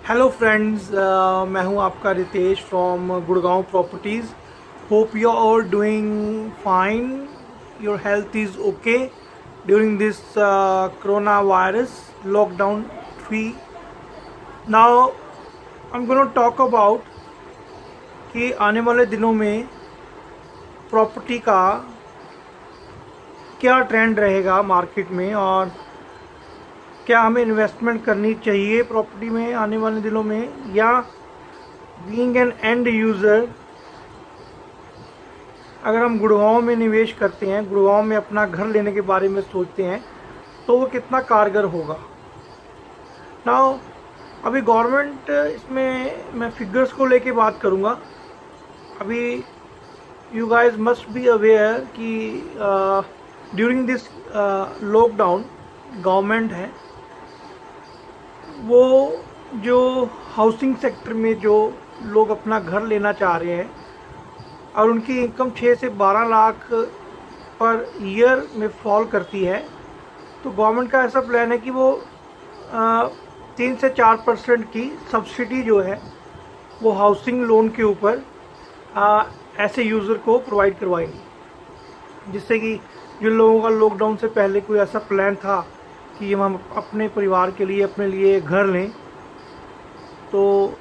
Hello friends, मैं हूं आपका Ritesh from Gurgaon properties. Hope you are doing fine, your health is okay during this corona virus lockdown free. Now I am gonna talk about कि आने वाले दिनों में property का क्या ट्रेंड रहेगा मार्केट में, और क्या हमें इन्वेस्टमेंट करनी चाहिए प्रॉपर्टी में आने वाले दिनों में, या बीइंग एन एंड यूज़र अगर हम गुड़गांव में निवेश करते हैं, गुड़गांव में अपना घर लेने के बारे में सोचते हैं, तो वो कितना कारगर होगा। नाउ अभी गवर्नमेंट इसमें, मैं फिगर्स को लेके बात करूँगा। अभी you guys must be aware कि ड्यूरिंग दिस लॉकडाउन गवर्नमेंट है वो जो हाउसिंग सेक्टर में जो लोग अपना घर लेना चाह रहे हैं और उनकी इनकम 6 से 12 लाख पर ईयर में फॉल करती है, तो गवर्नमेंट का ऐसा प्लान है कि वो 3 से 4% की सब्सिडी जो है वो हाउसिंग लोन के ऊपर ऐसे यूज़र को प्रोवाइड करवाएंगी, जिससे कि जिन लोगों का लॉकडाउन से पहले कोई ऐसा प्लान था कि हम अपने परिवार के लिए, अपने लिए घर लें, तो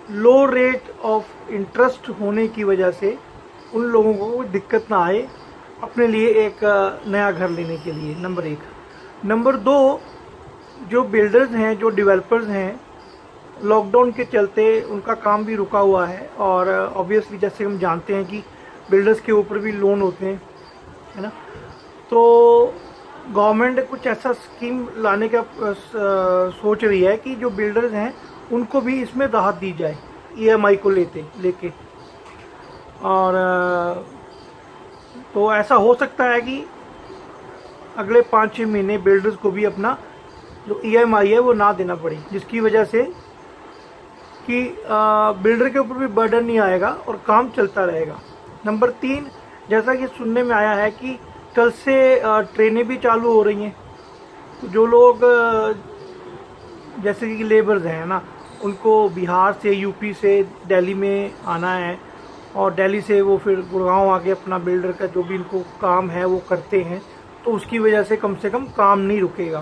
लो रेट ऑफ इंटरेस्ट होने की वजह से उन लोगों को कोई दिक्कत ना आए अपने लिए एक नया घर लेने के लिए। नंबर एक। नंबर दो, जो बिल्डर्स हैं, जो डेवलपर्स हैं, लॉकडाउन के चलते उनका काम भी रुका हुआ है, और ऑब्वियसली जैसे हम जानते हैं कि बिल्डर्स के ऊपर भी लोन होते हैं, है ना। तो गवर्नमेंट कुछ ऐसा स्कीम लाने का सोच रही है कि जो बिल्डर्स हैं उनको भी इसमें राहत दी जाए ईएमआई को लेके। और तो ऐसा हो सकता है कि अगले 5-6 महीने बिल्डर्स को भी अपना जो ईएमआई है वो ना देना पड़े, जिसकी वजह से कि बिल्डर के ऊपर भी बर्डन नहीं आएगा और काम चलता रहेगा। नंबर 3, जैसा कि सुनने में आया है कि कल से ट्रेनें भी चालू हो रही हैं, तो जो लोग जैसे कि लेबर्स हैं ना, उनको बिहार से, यूपी से दिल्ली में आना है, और दिल्ली से वो फिर गुड़गांव आके अपना बिल्डर का जो भी इनको काम है वो करते हैं, तो उसकी वजह से कम काम नहीं रुकेगा।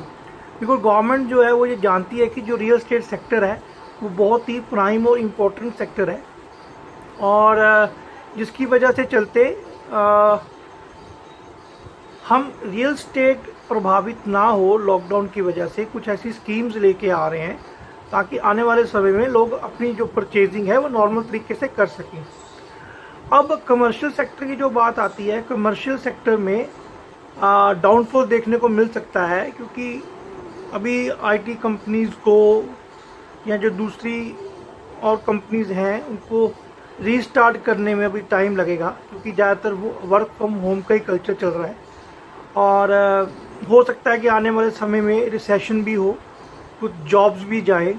बिकॉज गवर्नमेंट जो है वो ये जानती है कि जो रियल एस्टेट सेक्टर है वो बहुत ही प्राइम और इम्पोर्टेंट सेक्टर है, और जिसकी वजह से चलते हम रियल स्टेट प्रभावित ना हो लॉकडाउन की वजह से, कुछ ऐसी स्कीम्स लेके आ रहे हैं ताकि आने वाले समय में लोग अपनी जो परचेजिंग है वो नॉर्मल तरीके से कर सकें। अब कमर्शियल सेक्टर की जो बात आती है, कमर्शियल सेक्टर में डाउनफॉल देखने को मिल सकता है, क्योंकि अभी आईटी कंपनीज़ को या जो दूसरी और कंपनीज़ हैं उनको रीस्टार्ट करने में अभी टाइम लगेगा, क्योंकि ज़्यादातर वो वर्क फ्रॉम होम का ही कल्चर चल रहा है, और हो सकता है कि आने वाले समय में रिसेशन भी हो, कुछ जॉब्स भी जाए।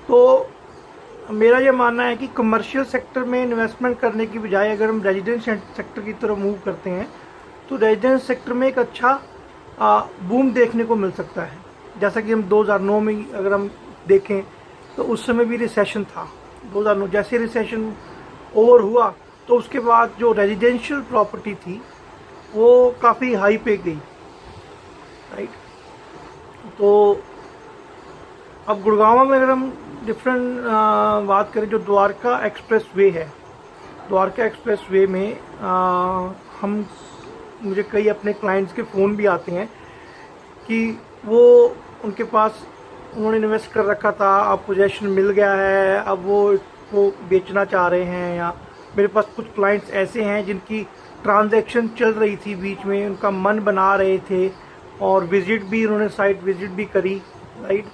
तो मेरा ये मानना है कि कमर्शियल सेक्टर में इन्वेस्टमेंट करने की बजाय अगर हम रेजिडेंस सेक्टर की तरफ मूव करते हैं, तो रेजिडेंस सेक्टर में एक अच्छा बूम देखने को मिल सकता है। जैसा कि हम 2009 में अगर हम देखें तो उस समय भी रिसेशन था। 2009 जैसे रिसेशन ओवर हुआ तो उसके बाद जो रेजिडेंशियल प्रॉपर्टी थी वो काफ़ी हाई पे गई, राइट। तो अब गुड़गांव में अगर हम डिफरेंट बात करें, जो द्वारका एक्सप्रेस वे है, द्वारका एक्सप्रेस वे में मुझे कई अपने क्लाइंट्स के फ़ोन भी आते हैं कि वो उनके पास उन्होंने इन्वेस्ट कर रखा था, अब पोजेशन मिल गया है, अब वो इसको बेचना चाह रहे हैं। या मेरे पास कुछ क्लाइंट्स ऐसे हैं जिनकी ट्रांजैक्शन चल रही थी बीच में, उनका मन बना रहे थे, और विज़िट भी उन्होंने साइट विज़िट भी करी, राइट,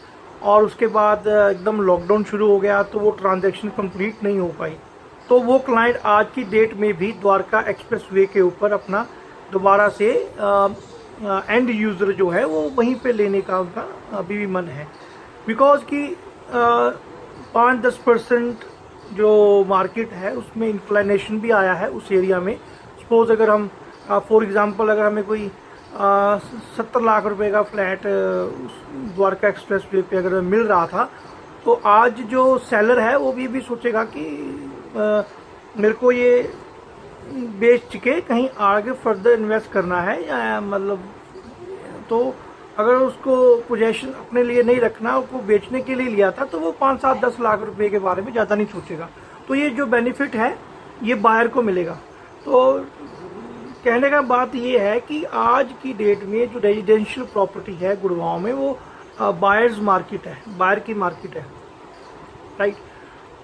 और उसके बाद एकदम लॉकडाउन शुरू हो गया तो वो ट्रांजैक्शन कंप्लीट नहीं हो पाई। तो वो क्लाइंट आज की डेट में भी द्वारका एक्सप्रेस वे के ऊपर अपना दोबारा से एंड यूज़र जो है वो वहीं पे लेने का उनका अभी भी मन है, बिकॉज कि 5-10% जो मार्केट है उसमें इंक्लाइनेशन भी आया है उस एरिया में। सपोज अगर हम फॉर एग्ज़ाम्पल अगर हमें कोई 70 लाख रुपए का फ्लैट द्वारका एक्सप्रेस वे पे अगर मिल रहा था, तो आज जो सेलर है वो भी सोचेगा कि मेरे को ये बेच के कहीं आगे फर्दर इन्वेस्ट करना है, या मतलब तो अगर उसको पोजेशन अपने लिए नहीं रखना, उसको बेचने के लिए लिया था, तो वो 5, 7, 10 लाख रुपए के बारे में ज़्यादा नहीं सोचेगा। तो ये जो बेनिफिट है ये बायर को मिलेगा। तो कहने का बात ये है कि आज की डेट में जो रेजिडेंशियल प्रॉपर्टी है गुड़गांव में, वो बायर्स मार्केट है, बायर की मार्केट है, राइट।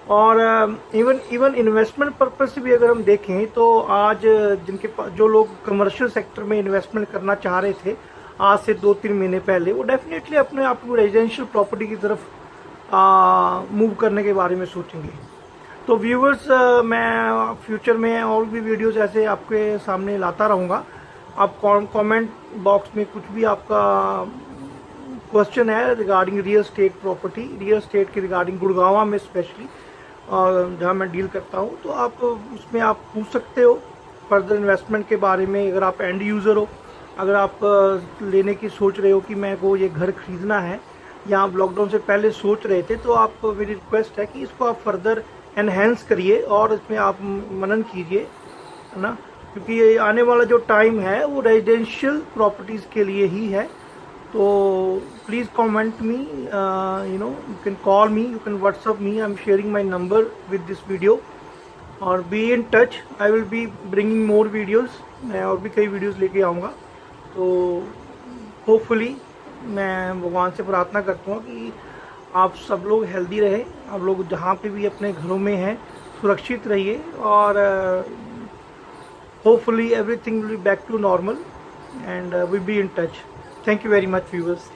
और इवन इन्वेस्टमेंट पर्पज से भी अगर हम देखें तो आज जिनके पास, जो लोग कमर्शियल सेक्टर में इन्वेस्टमेंट करना चाह रहे थे आज से 2-3 महीने पहले, वो डेफिनेटली अपने आप को रेजिडेंशियल प्रॉपर्टी की तरफ मूव करने के बारे में सोचेंगे। तो व्यूवर्स, मैं फ्यूचर में और भी वीडियोस ऐसे आपके सामने लाता रहूँगा। आप कमेंट बॉक्स में कुछ भी आपका क्वेश्चन है regarding real estate property, real estate के रिगार्डिंग गुड़गांव में स्पेशली, और जहाँ मैं डील करता हूँ, तो आप उसमें आप पूछ सकते हो फर्दर इन्वेस्टमेंट के बारे में। अगर आप एंड यूज़र हो, अगर आप लेने की सोच रहे हो कि मेरे को ये घर खरीदना है, या आप लॉकडाउन से पहले सोच रहे थे, तो आप, मेरी रिक्वेस्ट है कि इसको आप फर्दर एनहेंस करिए और इसमें आप मनन कीजिए, है ना, क्योंकि ये आने वाला जो टाइम है वो रेजिडेंशियल प्रॉपर्टीज़ के लिए ही है। तो please comment me, you can call me, you can WhatsApp me, I am sharing my number with this video, और be in touch. I will be bringing more videos, मैं और भी कई वीडियोज़ लेके आऊँगा। तो होपफुली मैं भगवान से प्रार्थना करता हूँ कि आप सब लोग हेल्दी रहे, आप लोग जहाँ पे भी अपने घरों में हैं सुरक्षित रहिए, और hopefully everything will be back to normal, and we be in touch. Thank you very much viewers.